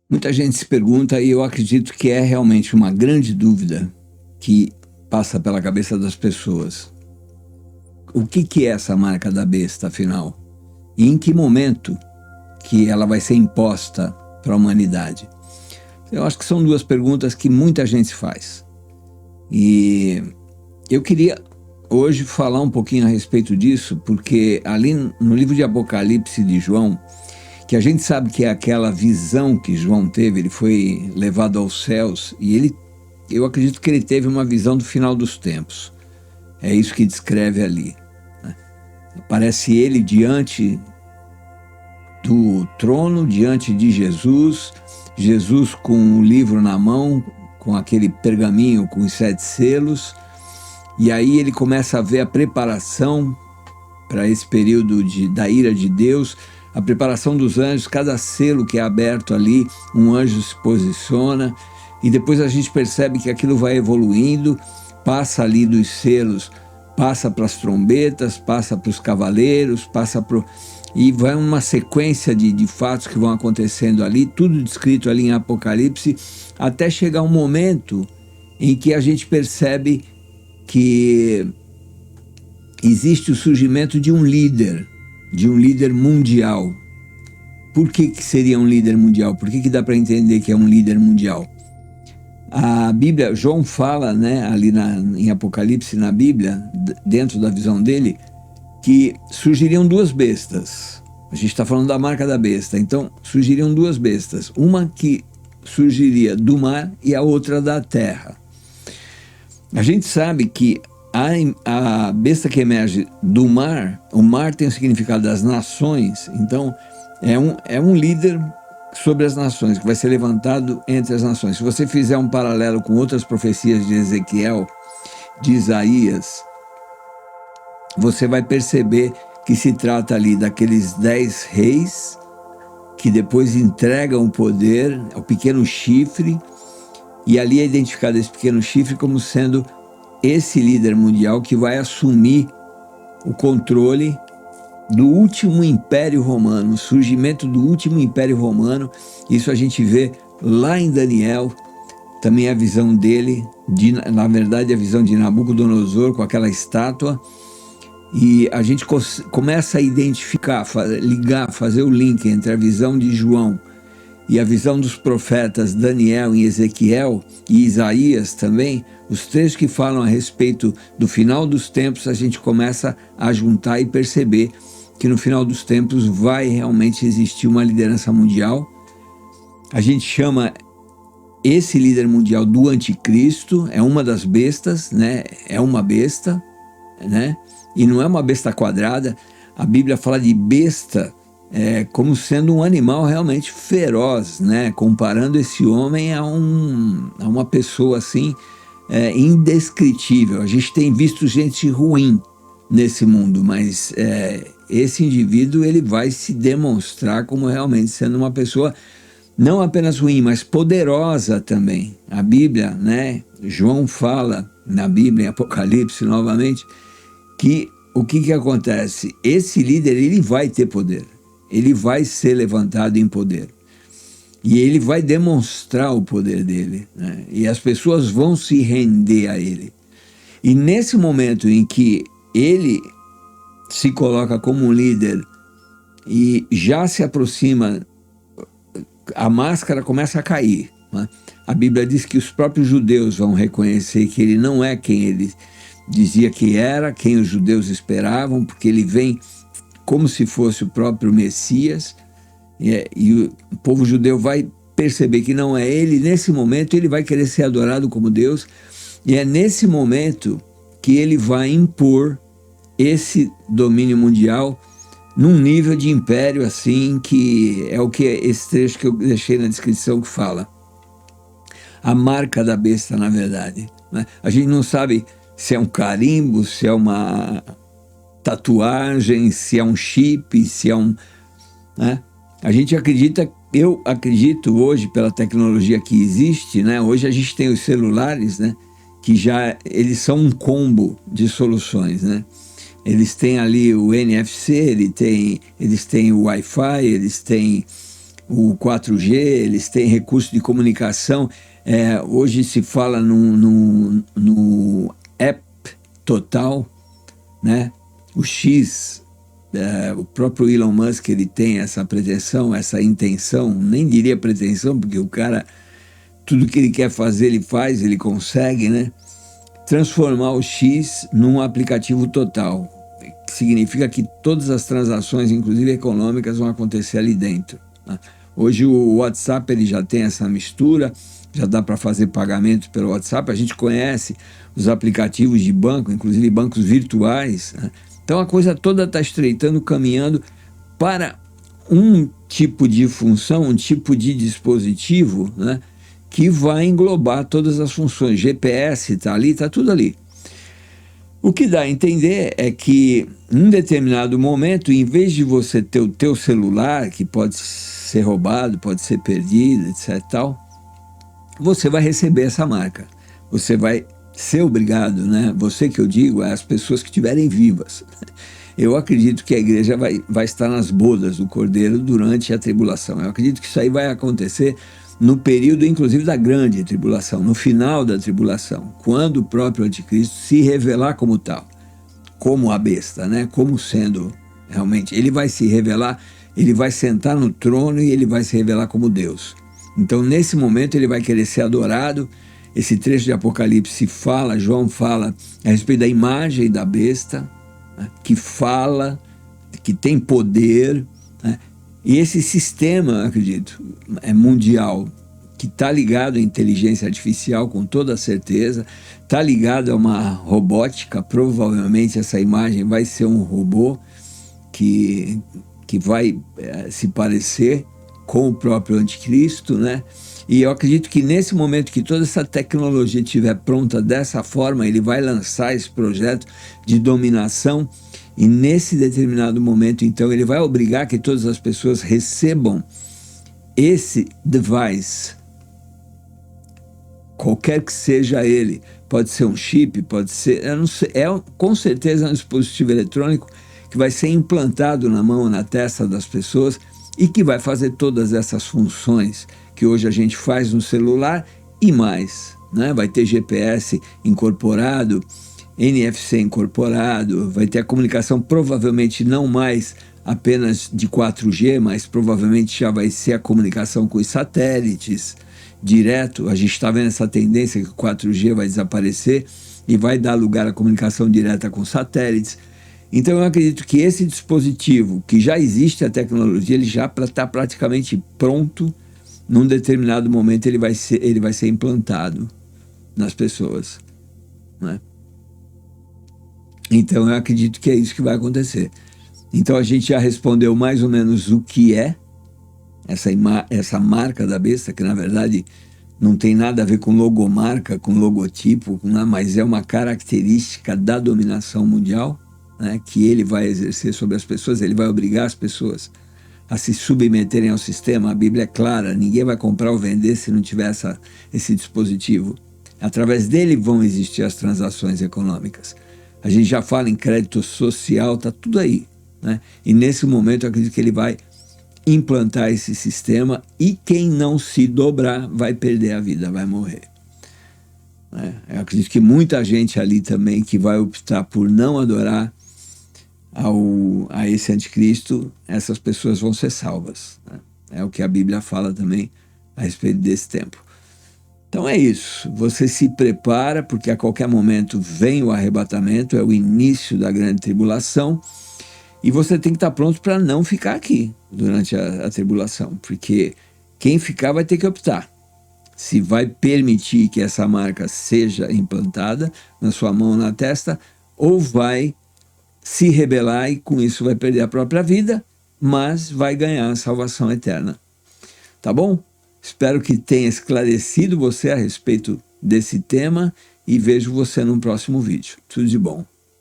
Muita gente se pergunta, e eu acredito que é realmente uma grande dúvida que passa pela cabeça das pessoas. O que é essa marca da besta, afinal? E em que momento que ela vai ser imposta para a humanidade? Eu acho que são duas perguntas que muita gente se faz. E eu queria hoje falar um pouquinho a respeito disso, porque ali no livro de Apocalipse de João, que a gente sabe que é aquela visão que João teve, ele foi levado aos céus e eu acredito que ele teve uma visão do final dos tempos. É isso que descreve ali, né? Aparece ele diante do trono, diante de Jesus, Jesus com o livro na mão, com aquele pergaminho com os 7 selos, e aí ele começa a ver a preparação para esse período da ira de Deus, a preparação dos anjos, cada selo que é aberto ali, um anjo se posiciona, e depois a gente percebe que aquilo vai evoluindo, passa ali dos selos, passa para as trombetas, passa para os cavaleiros, e vai uma sequência de fatos que vão acontecendo ali, tudo descrito ali em Apocalipse, até chegar um momento em que a gente percebe que existe o surgimento de um líder mundial. Por que seria um líder mundial? Por que dá para entender que é um líder mundial? A Bíblia, João fala, né, ali em Apocalipse, na Bíblia, dentro da visão dele, que surgiriam duas bestas. A gente está falando da marca da besta, então surgiriam duas bestas. Uma que surgiria do mar e a outra da terra. A gente sabe que a besta que emerge do mar, o mar tem o significado das nações, então é um líder sobre as nações, que vai ser levantado entre as nações. Se você fizer um paralelo com outras profecias de Ezequiel, de Isaías, você vai perceber que se trata ali daqueles 10 reis, que depois entregam o poder ao pequeno chifre, e ali é identificado esse pequeno chifre como sendo esse líder mundial que vai assumir o controle do último Império Romano, o surgimento do último Império Romano. Isso a gente vê lá em Daniel, também a visão dele, na verdade a visão de Nabucodonosor com aquela estátua, e a gente começa a identificar, ligar, fazer o link entre a visão de João e a visão dos profetas Daniel e Ezequiel e Isaías também, os trechos que falam a respeito do final dos tempos, a gente começa a juntar e perceber que no final dos tempos vai realmente existir uma liderança mundial. A gente chama esse líder mundial do anticristo, é uma das bestas, né? É uma besta, né? E não é uma besta quadrada. A Bíblia fala de besta como sendo um animal realmente feroz, né? Comparando esse homem a uma pessoa assim, indescritível. A gente tem visto gente ruim nesse mundo, mas esse indivíduo ele vai se demonstrar como realmente sendo uma pessoa não apenas ruim, mas poderosa também. A Bíblia, né? João fala na Bíblia, em Apocalipse novamente, que o que acontece? Esse líder ele vai ter poder. Ele vai ser levantado em poder. E ele vai demonstrar o poder dele, né? E as pessoas vão se render a ele. E nesse momento em que ele se coloca como um líder e já se aproxima, a máscara começa a cair, né? A Bíblia diz que os próprios judeus vão reconhecer que ele não é quem ele dizia que era, quem os judeus esperavam, porque ele vem como se fosse o próprio Messias, e o povo judeu vai perceber que não é ele. Nesse momento ele vai querer ser adorado como Deus, e é nesse momento que ele vai impor esse domínio mundial num nível de império assim, que é o que esse trecho que eu deixei na descrição que fala. A marca da besta, na verdade, né? A gente não sabe se é um carimbo, se é uma tatuagem, se é um chip, se é né? A gente acredita, eu acredito hoje, pela tecnologia que existe, né? Hoje a gente tem os celulares, né? Que eles são um combo de soluções, né? Eles têm ali o NFC, eles têm o Wi-Fi, eles têm o 4G, eles têm recurso de comunicação. Hoje se fala no app total, né? O X, o próprio Elon Musk, ele tem essa pretensão, essa intenção, nem diria pretensão, porque o cara, tudo que ele quer fazer, ele faz, ele consegue, né? Transformar o X num aplicativo total, que significa que todas as transações, inclusive econômicas, vão acontecer ali dentro, né? Hoje o WhatsApp ele já tem essa mistura, já dá para fazer pagamento pelo WhatsApp, a gente conhece os aplicativos de banco, inclusive bancos virtuais, né? Então a coisa toda está estreitando, caminhando para um tipo de função, um tipo de dispositivo, né, que vai englobar todas as funções. GPS está ali, está tudo ali. O que dá a entender é que, em um determinado momento, em vez de você ter o teu celular, que pode ser roubado, pode ser perdido, etc. tal, você vai receber essa marca. Você vai ser obrigado, né? Você que eu digo, é as pessoas que estiverem vivas. Eu acredito que a igreja vai estar nas bodas do Cordeiro durante a tribulação. Eu acredito que isso aí vai acontecer no período, inclusive, da grande tribulação, no final da tribulação, quando o próprio anticristo se revelar como tal, como a besta, né? Como sendo realmente. Ele vai se revelar, ele vai sentar no trono e ele vai se revelar como Deus. Então, nesse momento, ele vai querer ser adorado. Esse trecho de Apocalipse fala, João fala a respeito da imagem da besta, né, que fala, que tem poder, né, e esse sistema, acredito, é mundial, que está ligado à inteligência artificial com toda certeza, está ligado a uma robótica, provavelmente essa imagem vai ser um robô que vai se parecer com o próprio anticristo, né? E eu acredito que nesse momento que toda essa tecnologia estiver pronta dessa forma, ele vai lançar esse projeto de dominação e nesse determinado momento, então, ele vai obrigar que todas as pessoas recebam esse device, qualquer que seja ele. Pode ser um chip, pode ser, eu não sei, com certeza um dispositivo eletrônico que vai ser implantado na mão, na testa das pessoas e que vai fazer todas essas funções que hoje a gente faz no celular e mais, né? Vai ter GPS incorporado, NFC incorporado, vai ter a comunicação provavelmente não mais apenas de 4G, mas provavelmente já vai ser a comunicação com os satélites direto. A gente está vendo essa tendência que o 4G vai desaparecer e vai dar lugar à comunicação direta com satélites. Então eu acredito que esse dispositivo, que já existe a tecnologia, ele já está praticamente pronto. Num determinado momento ele vai ser implantado nas pessoas, né? Então eu acredito que é isso que vai acontecer. Então a gente já respondeu mais ou menos o que é essa marca da besta, que na verdade não tem nada a ver com logomarca, com logotipo, mas é uma característica da dominação mundial, né, que ele vai exercer sobre as pessoas. Ele vai obrigar as pessoas a se submeterem ao sistema. A Bíblia é clara, ninguém vai comprar ou vender se não tiver esse dispositivo. Através dele vão existir as transações econômicas. A gente já fala em crédito social, está tudo aí, né? E nesse momento eu acredito que ele vai implantar esse sistema e quem não se dobrar vai perder a vida, vai morrer. Eu acredito que muita gente ali também que vai optar por não adorar a esse anticristo, essas pessoas vão ser salvas, né? É o que a Bíblia fala também a respeito desse tempo. Então é isso, você se prepara porque a qualquer momento vem o arrebatamento, é o início da grande tribulação e você tem que estar pronto para não ficar aqui durante a tribulação, porque quem ficar vai ter que optar se vai permitir que essa marca seja implantada na sua mão ou na testa ou vai se rebelar e com isso vai perder a própria vida, mas vai ganhar a salvação eterna. Tá bom? Espero que tenha esclarecido você a respeito desse tema e vejo você no próximo vídeo. Tudo de bom.